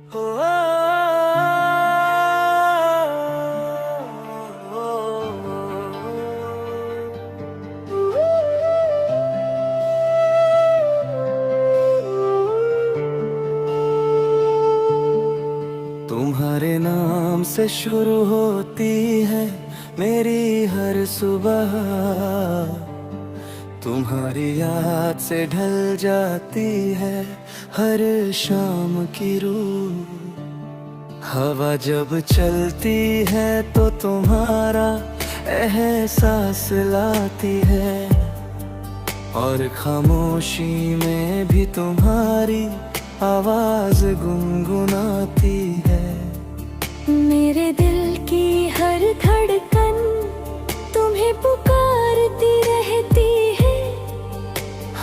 तुम्हारे नाम से शुरू होती है मेरी हर सुबह, तुम्हारी याद से ढल जाती है हर शाम की रूह। हवा जब चलती है तो तुम्हारा एहसास लाती है, और खामोशी में भी तुम्हारी आवाज गुनगुनाती है। मेरे दिल की हर धड़कन तुम्हें पुकारती रहती है,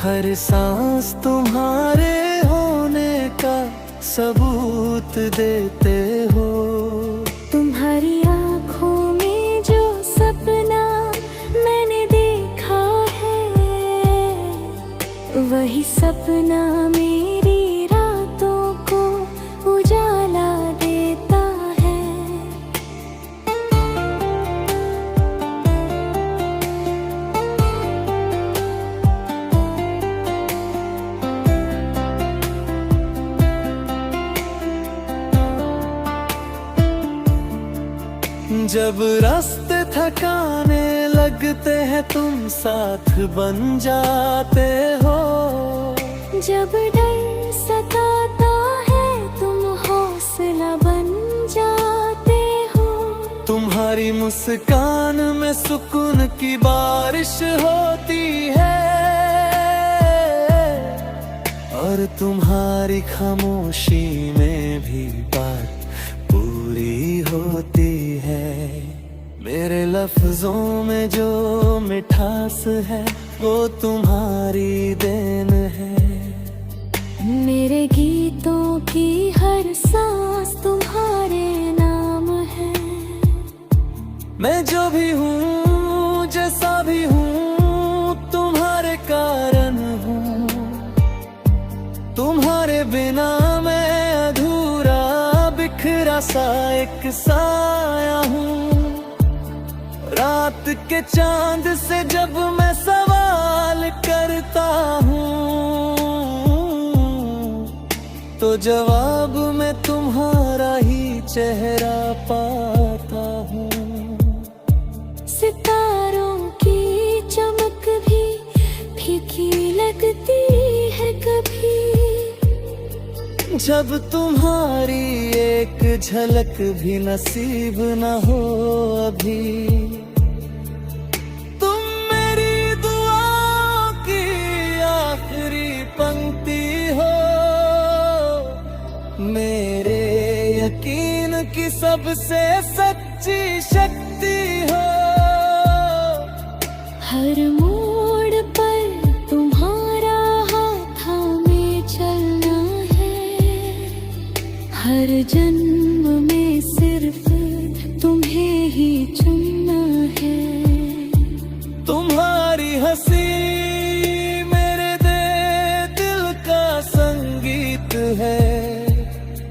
हर सांस तुम्हारे होने का सबूत देते हो। तुम्हारी आँखों में जो सपना मैंने देखा है, वही सपना मेरी रातों को उजाला देता है। जब रास्ते थकाने लगते हैं तुम साथ बन जाते हो, जब डर सताता है तुम हौसला बन जाते हो। तुम्हारी मुस्कान में सुकून की बारिश होती है, और तुम्हारी खामोशी में भी बात पूरी होती है। मेरे लफ्जों में जो मिठास है वो तुम्हारी देन है, मेरे गीतों की हर सांस तुम्हारे नाम है। मैं जो भी हूँ जैसा भी हूँ तुम्हारे कारण हूँ, तुम्हारे बिना मैं अधूरा बिखरा सा एक साया हूँ। रात के चांद से जब मैं सवाल करता हूँ, तो जवाब मैं तुम्हारा ही चेहरा पाता हूँ। सितारों की चमक भी फीकी लगती है कभी, जब तुम्हारी एक झलक भी नसीब न हो अभी। तुम मेरी दुआओं की आखिरी पंक्ति हो, मेरे यकीन की सबसे सच्ची शक्ति हो। हर मोड़ पर तुम्हारा हाथ हमें चलना है, हर जन्म में सिर्फ तुम्हें ही चुनना है। तुम्हारी हंसी मेरे दिल का संगीत है,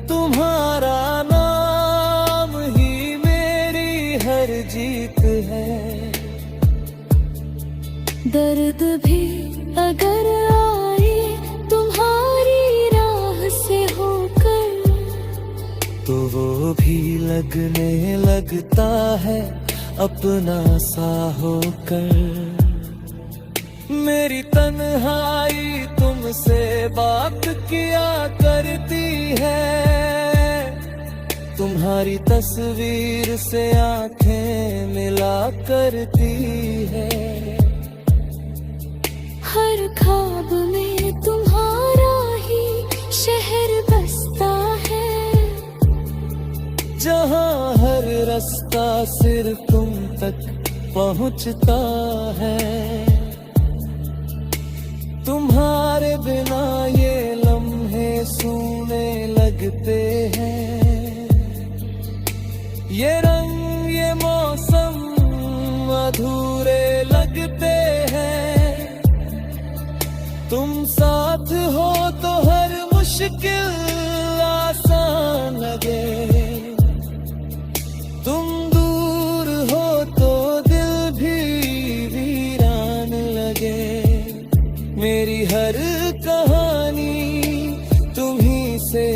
तुम्हारा नाम ही मेरी हर जीत है। दर्द भी अगर आए तुम्हारी राह से होकर, तो वो भी लगने लगता है अपना सा होकर। मेरी तन्हाई तुमसे बात किया करती है, तुम्हारी तस्वीर से आंखें मिला करती है। हर ख्वाब में तुम्हारा ही शहर बसता है, जहाँ हर रास्ता सिर्फ तुम तक पहुँचता है। तुम्हारे बिना ये लम्हे सूने लगते हैं, ये रंग ये मौसम अधूरे लगते हैं। तुम साथ हो तो हर मुश्किल आसान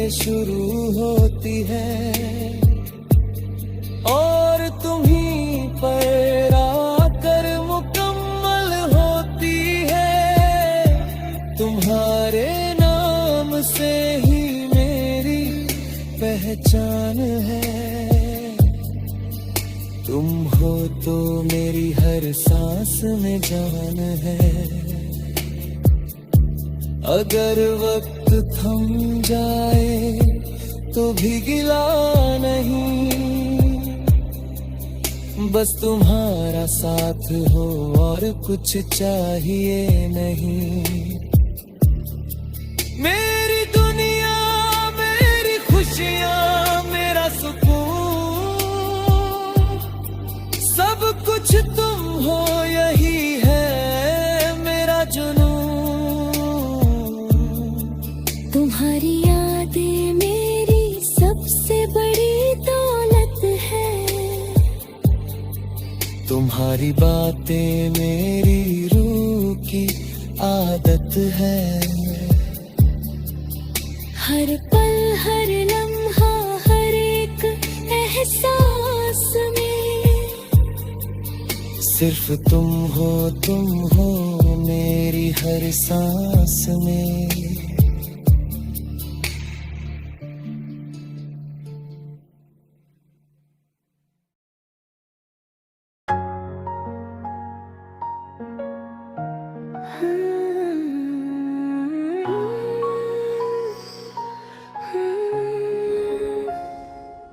से शुरू होती है और तुम्हीं पर आकर मुकम्मल होती है। तुम्हारे नाम से ही मेरी पहचान है। तुम हो तो मेरी हर सांस में जान है। अगर वक्त थम जाए तो भी गिला नहीं, बस तुम्हारा साथ हो और कुछ चाहिए नहीं। मेरी दुनिया, मेरी खुशियाँ, मेरा सुकून, सब कुछ तुम हो, यही है मेरा जुनून। तुम्हारी यादें मेरी सबसे बड़ी दौलत है। तुम्हारी बातें मेरी रूह की आदत है। हर पल, हर लम्हा, हर एक एहसास में सिर्फ तुम हो मेरी हर सांस में।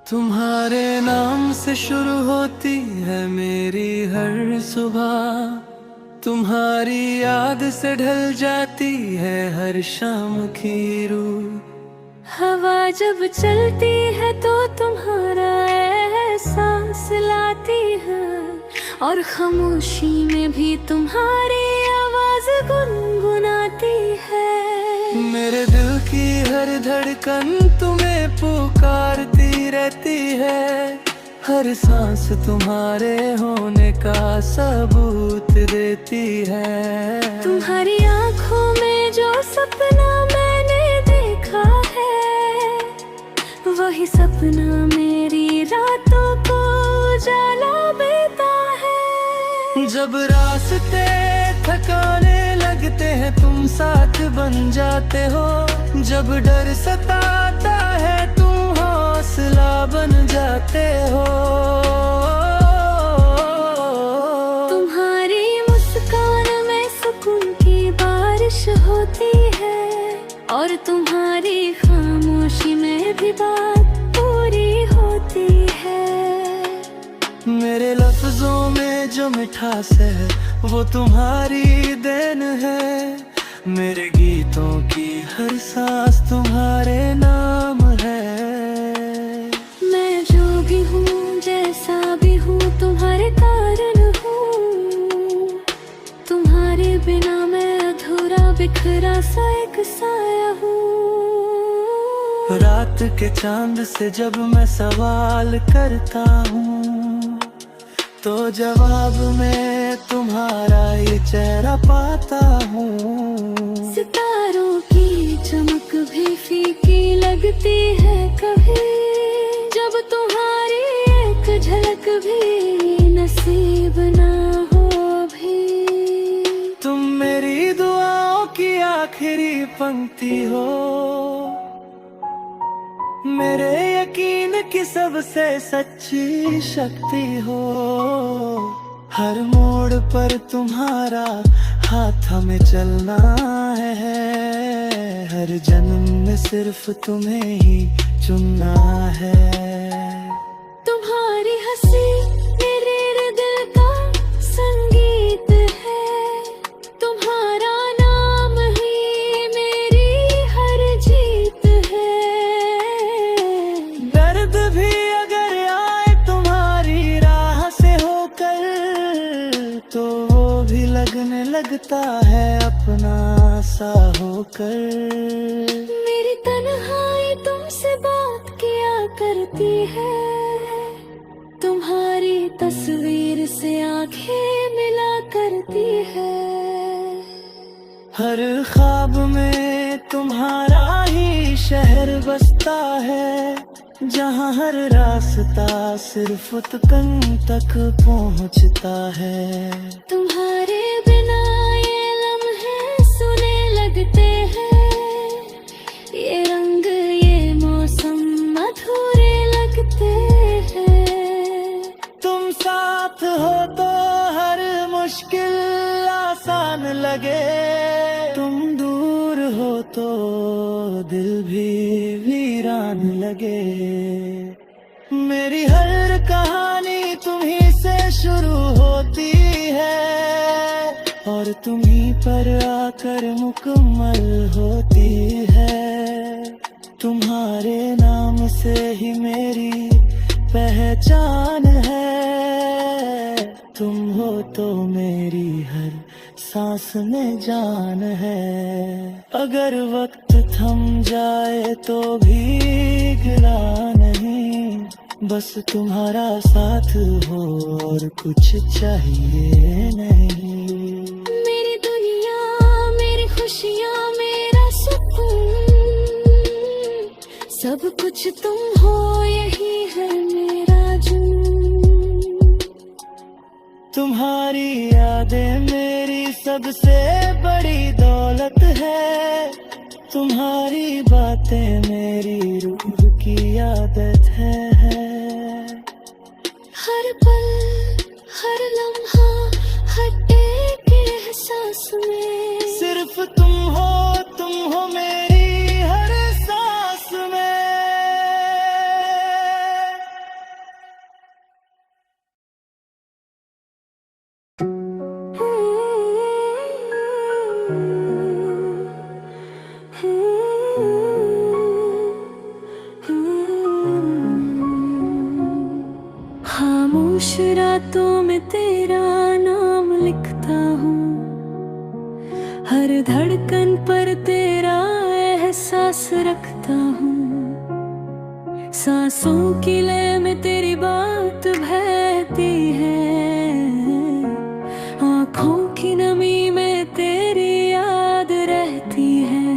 तुम्हारे नाम से शुरू होती है मेरी हर सुबह। तुम्हारी याद से ढल जाती है हर शाम की रूह। हवा जब चलती है तो तुम्हारा एहसास लाती है, और खामोशी में भी तुम्हारी आवाज गुनगुनाती है। मेरे दिल की हर धड़कन तुम्हें पुकारती रहती है। हर सांस तुम्हारे होने का सबूत देती है। तुम्हारी आंखों में जो सपना मैंने देखा है, वही सपना मेरी रातों को उजाला देता है। जब रास्ते थकाने लगते हैं तुम साथ बन जाते हो। जब डर सताता है तुम हौसला बन जाते हो। तुम्हारी मुस्कान में सुकून की बारिश होती है, और तुम्हारी खामोशी में भी बात पूरी होती है। मेरे लफ्जों में जो मिठास है वो तुम्हारी देन है। मेरे गीतों की हर सांस तुम्हारे नाम है। मैं जो भी हूँ, जैसा भी हूँ, तुम्हारे कारण हूँ। तुम्हारे बिना मैं अधूरा, बिखरा सा एक साया हूँ। रात के चांद से जब मैं सवाल करता हूँ तो जवाब में तुम्हारा ये चेहरा पाता हूँ। सितारों की चमक भी फीकी लगती है कभी, जब तुम्हारी एक झलक भी नसीब ना हो भी। तुम मेरी दुआओं की आखिरी पंक्ति हो, मेरे यकीन की सबसे सच्ची शक्ति हो। हर मोड़ पर तुम्हारा हाथ हमें चलना है। हर जन्म में सिर्फ तुम्हें ही चुनना है। तुम्हारी हंसी मेरे दिल का संगीत है। तुम्हारा नाम ही मेरी हर जीत है। दर्द भी अगर आए तुम्हारी राह से होकर तो वो भी लगने लगता है अपना सा होकर। मेरी तन्हाई तुमसे बात किया करती है। तुम्हारी तस्वीर से आंखें मिला करती है। हर ख्वाब में तुम्हारा ही शहर शहर बसता है जहाँ हर रास्ता सिर्फ तकन तक पहुँचता है। तुम्हारे बिना ये लम्हे सुने लगते हैं, ये रंग ये मौसम अधूरे लगते हैं। तुम साथ हो तो हर मुश्किल आसान लगे, तुम दूर हो तो दिल भी वीरान लगे। मेरी हर कहानी तुम्ही से शुरू होती है और तुम्ही पर आकर मुकम्मल होती है। तुम्हारे नाम से ही मेरी पहचान है, तुम हो तो मेरी हर सांस में जान है। अगर वक्त थम जाए तो भी गिला नहीं, बस तुम्हारा साथ हो और कुछ चाहिए नहीं। मेरी दुनिया मेरी खुशियाँ मेरा सुकून, सब कुछ तुम हो यही है मेरा जुनून। तुम्हारी यादें मेरी सबसे बड़ी दौलत है, तुम्हारी बातें मेरी रूह की आदत है। हर पल हर लम्हा हर एक एहसास में सिर्फ तुम हो मेरी हर सांस में। खामोश रातों में तेरा नाम लिखता हूँ, हर धड़कन पर तेरा एहसास रखता हूँ। सांसों की लय में तेरी बात बहती है, आँखों की नमी में तेरी याद रहती है।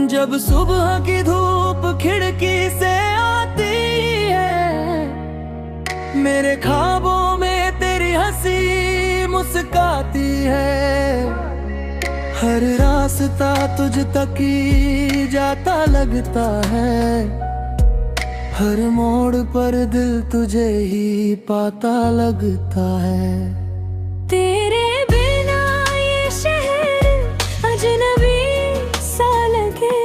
जब सुबह की धूप खिड़की से आती है, मेरे ख्वाबों में तेरी हंसी मुस्काती है। हर रास्ता तुझ तक ही जाता लगता है, हर मोड़ पर दिल तुझे ही पाता लगता है। तेरे बिना ये शहर अजनबी सा लगे,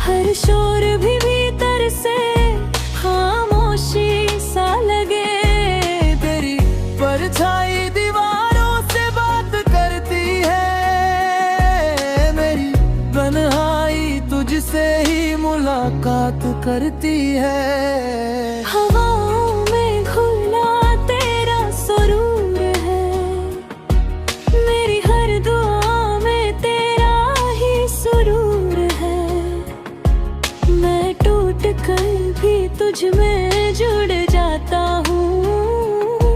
हर शोर भी भीतर से खामोशी सा लगे। तेरी परछाई दीवारों से बात करती है, मेरी तन्हाई तुझसे ही मुलाकात करती है। हवाओं में घुला तेरा सुरूर है, मेरी हर दुआ में तेरा ही सुरूर है। मैं टूट कर भी तुझ में जुड़ जाता हूँ,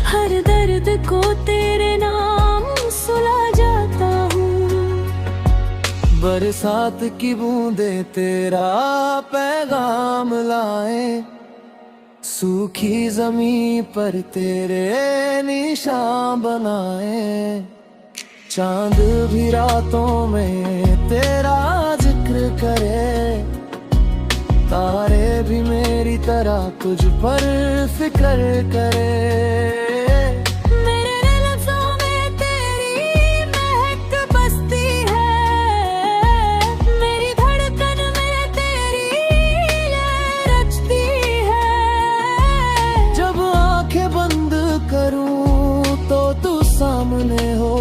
हर दर्द को तेरे नाम सुला जाता हूँ। बरसात की बूंदें तेरा पैगाम लाए, सूखी जमीन पर तेरे निशान बनाए। चांद भी रातों में तेरा जिक्र करे, तारे भी मेरी तरह तुझ पर फिक्र करे। मेरे लफ्ज़ों में तेरी महक बसती है, मेरी धड़कन में तेरी लय रचती है। जब आंखें बंद करूं तो तू सामने हो,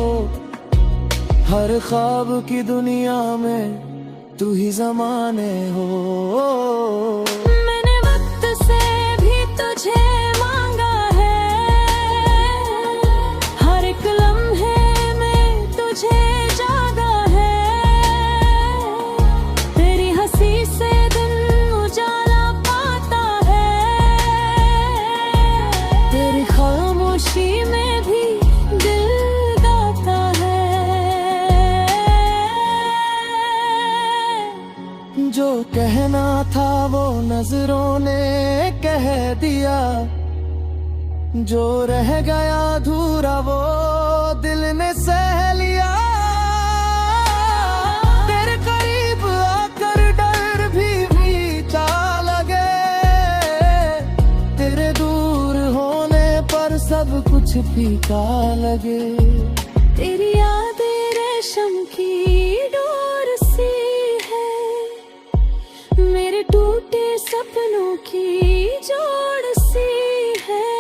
हर ख्वाब की दुनिया में तू ही ज़माने हो। मैंने वक्त से भी तुझे मांगा है, हर एक लम्हे में तुझे जागा है। तेरी हंसी से दिन उजाला पाता है, तेरी खामोशी में भी दिल गाता है। जो कहना था वो नजरों ने कह दिया, जो रह गया अधूरा वो दिल ने सह लिया। तेरे करीब आकर डर भी चा लगे, तेरे दूर होने पर सब कुछ फीका लगे। तेरी यादें रेशम की डोर सी है, मेरे टूटे सपनों की जोड़ सी है।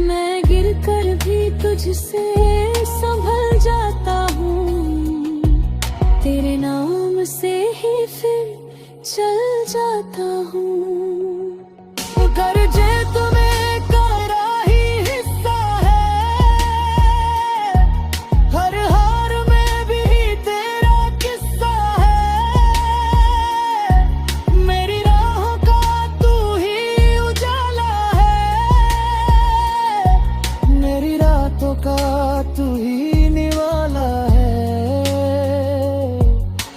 मैं गिर कर भी तुझसे संभल जाता हूँ, तेरे नाम से ही फिर चल जाता हूँ। घर जे तुम्हें करा ही हिस्सा है, हर हार में भी तेरा किस्सा है। मेरी राहों का तू ही उजाला है, मेरी रातों का तू ही निवाला है।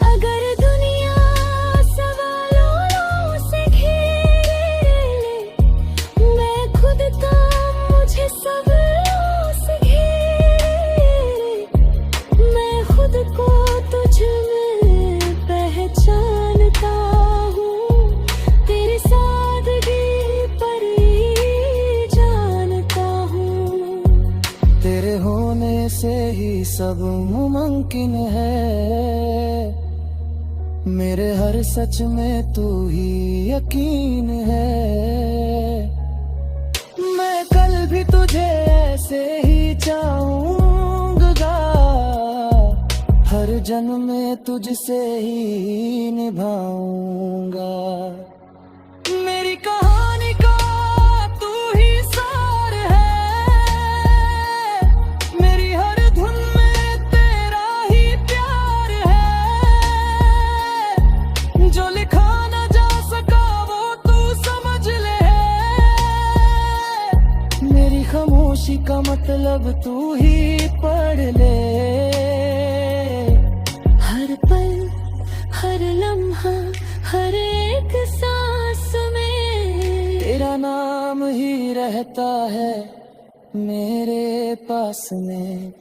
अगर दुनिया सवालों से घेरे ले, मैं खुद का मुझे सवालों से घेरे, मैं खुद को तुझ में पहचानता हूँ, तेरी सादगी पर ही जानता हूँ। तेरे होने से ही सब मुमकिन है, मेरे हर सच में तू ही यकीन है। मैं कल भी तुझे ऐसे ही चाहूंगा, हर जन्म में तुझसे ही निभाऊंगा। मेरी कहानी का तू ही सार है, मेरी हर धुन में तेरा ही प्यार है। जो लिखा न जा सका वो तू समझ ले, मेरी खामोशी का मतलब तू ही पढ़ ले। हर पल हर लम्हा हर एक सांस में तेरा नाम ही रहता है मेरे पास में।